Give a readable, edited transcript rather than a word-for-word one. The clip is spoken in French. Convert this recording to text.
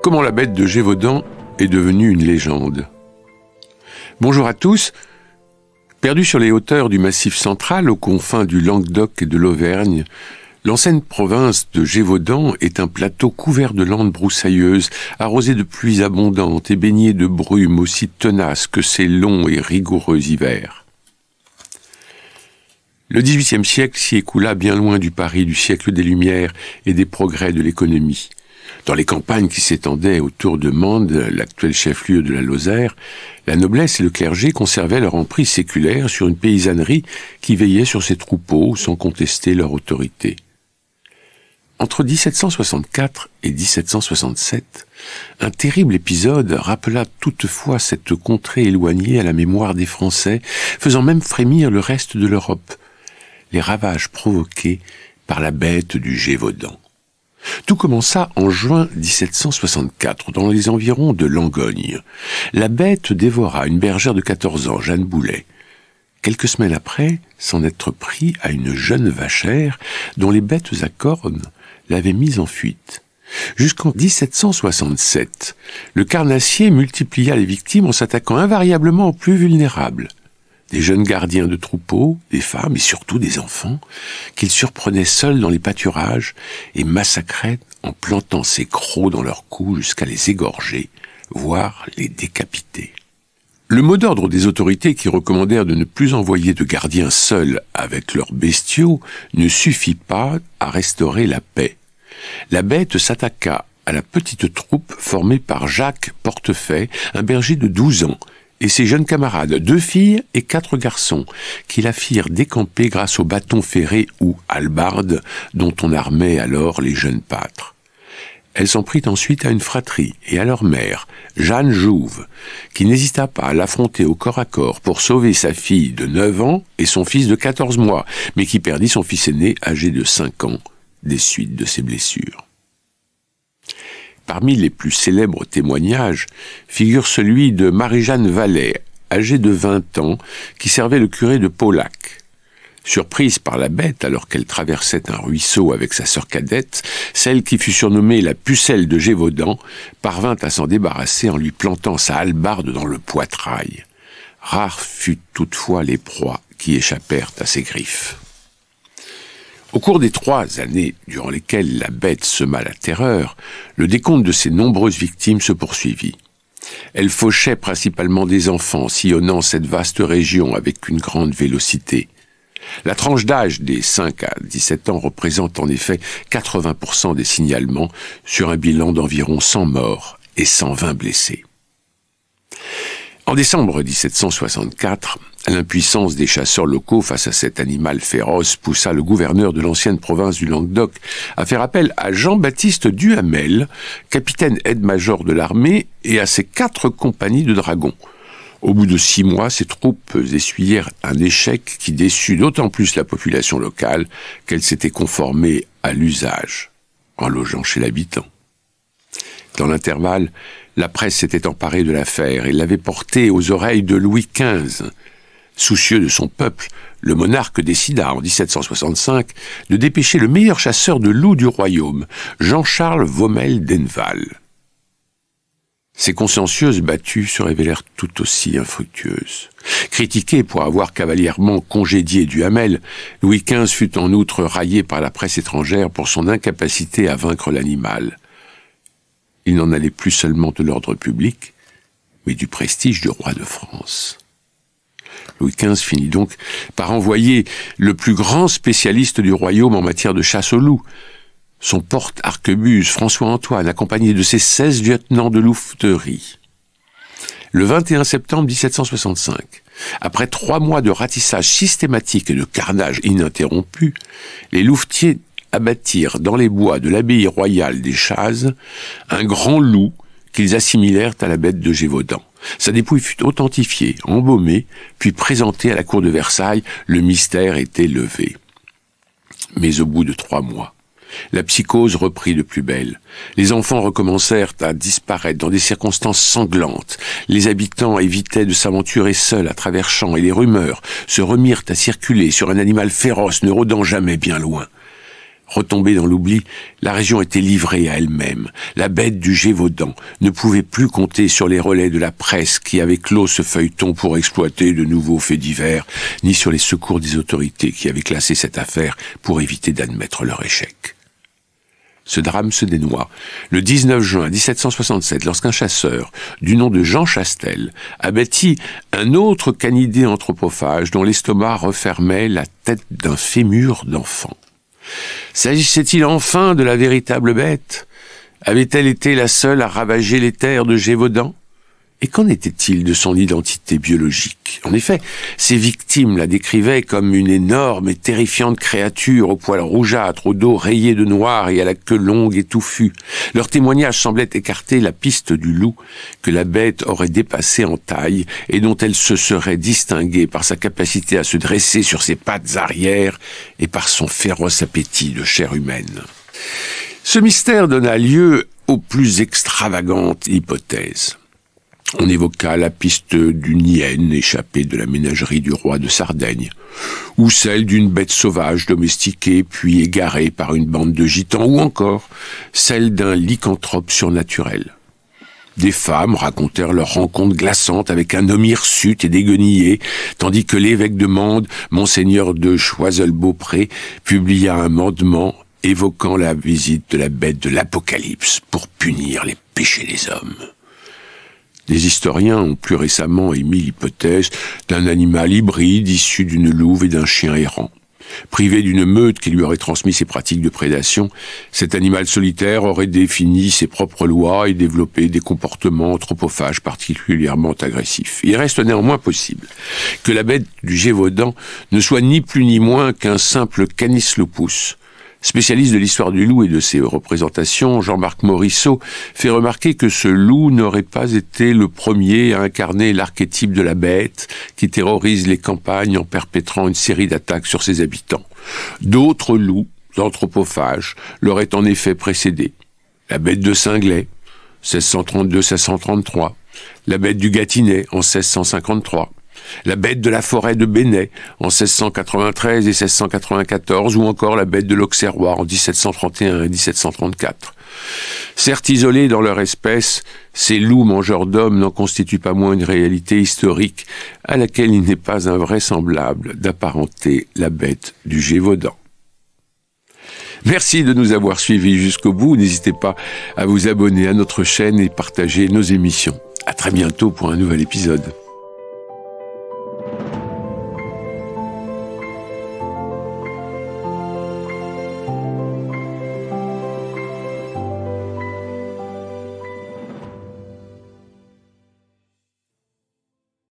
Comment la bête de Gévaudan est devenue une légende. Bonjour à tous. Perdu sur les hauteurs du Massif central, aux confins du Languedoc et de l'Auvergne, l'ancienne province de Gévaudan est un plateau couvert de landes broussailleuses, arrosé de pluies abondantes et baigné de brumes aussi tenaces que ses longs et rigoureux hivers. Le XVIIIe siècle s'y écoula bien loin du Paris du siècle des Lumières et des progrès de l'économie. Dans les campagnes qui s'étendaient autour de Mende, l'actuel chef-lieu de la Lozère, la noblesse et le clergé conservaient leur emprise séculaire sur une paysannerie qui veillait sur ses troupeaux sans contester leur autorité. Entre 1764 et 1767, un terrible épisode rappela toutefois cette contrée éloignée à la mémoire des Français, faisant même frémir le reste de l'Europe, les ravages provoqués par la bête du Gévaudan. Tout commença en juin 1764, dans les environs de Langogne. La bête dévora une bergère de 14 ans, Jeanne Boulet. Quelques semaines après, s'en être pris à une jeune vachère dont les bêtes à cornes l'avaient mise en fuite. Jusqu'en 1767, le carnassier multiplia les victimes en s'attaquant invariablement aux plus vulnérables. Des jeunes gardiens de troupeaux, des femmes et surtout des enfants, qu'il surprenait seuls dans les pâturages et massacrait en plantant ses crocs dans leur cou jusqu'à les égorger, voire les décapiter. Le mot d'ordre des autorités qui recommandèrent de ne plus envoyer de gardiens seuls avec leurs bestiaux ne suffit pas à restaurer la paix. La bête s'attaqua à la petite troupe formée par Jacques Portefaix, un berger de 12 ans, et ses jeunes camarades, 2 filles et 4 garçons, qui la firent décamper grâce au bâton ferré ou hallebarde dont on armait alors les jeunes pâtres. Elle s'en prit ensuite à une fratrie et à leur mère, Jeanne Jouve, qui n'hésita pas à l'affronter au corps à corps pour sauver sa fille de 9 ans et son fils de 14 mois, mais qui perdit son fils aîné âgé de 5 ans des suites de ses blessures. Parmi les plus célèbres témoignages figure celui de Marie-Jeanne Vallet, âgée de 20 ans, qui servait le curé de Paulac. Surprise par la bête alors qu'elle traversait un ruisseau avec sa sœur cadette, celle qui fut surnommée la pucelle de Gévaudan parvint à s'en débarrasser en lui plantant sa hallebarde dans le poitrail. Rares furent toutefois les proies qui échappèrent à ses griffes. Au cours des 3 années durant lesquelles la bête sema la terreur, le décompte de ses nombreuses victimes se poursuivit. Elle fauchait principalement des enfants, sillonnant cette vaste région avec une grande vélocité. La tranche d'âge des 5 à 17 ans représente en effet 80% des signalements sur un bilan d'environ 100 morts et 120 blessés. En décembre 1764, l'impuissance des chasseurs locaux face à cet animal féroce poussa le gouverneur de l'ancienne province du Languedoc à faire appel à Jean-Baptiste Duhamel, capitaine aide-major de l'armée, et à ses 4 compagnies de dragons. Au bout de 6 mois, ces troupes essuyèrent un échec qui déçut d'autant plus la population locale qu'elle s'était conformée à l'usage, en logeant chez l'habitant. Dans l'intervalle, la presse s'était emparée de l'affaire et l'avait portée aux oreilles de Louis XV. Soucieux de son peuple, le monarque décida en 1765 de dépêcher le meilleur chasseur de loups du royaume, Jean-Charles Vaumelle d'Enneval. Ces consciencieuses battues se révélèrent tout aussi infructueuses. Critiqué pour avoir cavalièrement congédié Duhamel, Louis XV fut en outre raillé par la presse étrangère pour son incapacité à vaincre l'animal. Il n'en allait plus seulement de l'ordre public, mais du prestige du roi de France. Louis XV finit donc par envoyer le plus grand spécialiste du royaume en matière de chasse aux loups, son porte-arquebuse François-Antoine, accompagné de ses 16 lieutenants de louveterie. Le 21 septembre 1765, après 3 mois de ratissage systématique et de carnage ininterrompu, les louvetiers abattirent dans les bois de l'abbaye royale des Chazes un grand loup qu'ils assimilèrent à la bête de Gévaudan. Sa dépouille fut authentifiée, embaumée, puis présentée à la cour de Versailles. Le mystère était levé. Mais au bout de 3 mois, la psychose reprit de plus belle. Les enfants recommencèrent à disparaître dans des circonstances sanglantes. Les habitants évitaient de s'aventurer seuls à travers champs et les rumeurs se remirent à circuler sur un animal féroce ne rôdant jamais bien loin. Retombée dans l'oubli, la région était livrée à elle-même. La bête du Gévaudan ne pouvait plus compter sur les relais de la presse qui avait clos ce feuilleton pour exploiter de nouveaux faits divers, ni sur les secours des autorités qui avaient classé cette affaire pour éviter d'admettre leur échec. Ce drame se dénoua le 19 juin 1767 lorsqu'un chasseur, du nom de Jean Chastel, abattit un autre canidé anthropophage dont l'estomac refermait la tête d'un fémur d'enfant. S'agissait-il enfin de la véritable bête? Avait-elle été la seule à ravager les terres de Gévaudan? Et qu'en était-il de son identité biologique? En effet, ses victimes la décrivaient comme une énorme et terrifiante créature au poil rougeâtre, au dos rayé de noir et à la queue longue et touffue. Leur témoignage semblait écarter la piste du loup que la bête aurait dépassé en taille et dont elle se serait distinguée par sa capacité à se dresser sur ses pattes arrière et par son féroce appétit de chair humaine. Ce mystère donna lieu aux plus extravagantes hypothèses. On évoqua la piste d'une hyène échappée de la ménagerie du roi de Sardaigne, ou celle d'une bête sauvage domestiquée puis égarée par une bande de gitans, ou encore celle d'un lycanthrope surnaturel. Des femmes racontèrent leur rencontre glaçante avec un homme hirsute et déguenillé, tandis que l'évêque de Mende, Monseigneur de Choiseul-Beaupré, publia un mandement évoquant la visite de la bête de l'Apocalypse pour punir les péchés des hommes. Les historiens ont plus récemment émis l'hypothèse d'un animal hybride issu d'une louve et d'un chien errant. Privé d'une meute qui lui aurait transmis ses pratiques de prédation, cet animal solitaire aurait défini ses propres lois et développé des comportements anthropophages particulièrement agressifs. Il reste néanmoins possible que la bête du Gévaudan ne soit ni plus ni moins qu'un simple Canis lupus. Spécialiste de l'histoire du loup et de ses représentations, Jean-Marc Morisseau fait remarquer que ce loup n'aurait pas été le premier à incarner l'archétype de la bête qui terrorise les campagnes en perpétrant une série d'attaques sur ses habitants. D'autres loups anthropophages l'auraient en effet précédé. La bête de Singlet, 1632-1633, la bête du Gâtinais en 1653, la bête de la forêt de Bénet en 1693 et 1694, ou encore la bête de l'Auxerrois en 1731 et 1734. Certes isolés dans leur espèce, ces loups mangeurs d'hommes n'en constituent pas moins une réalité historique à laquelle il n'est pas invraisemblable d'apparenter la bête du Gévaudan. Merci de nous avoir suivis jusqu'au bout. N'hésitez pas à vous abonner à notre chaîne et partager nos émissions. À très bientôt pour un nouvel épisode.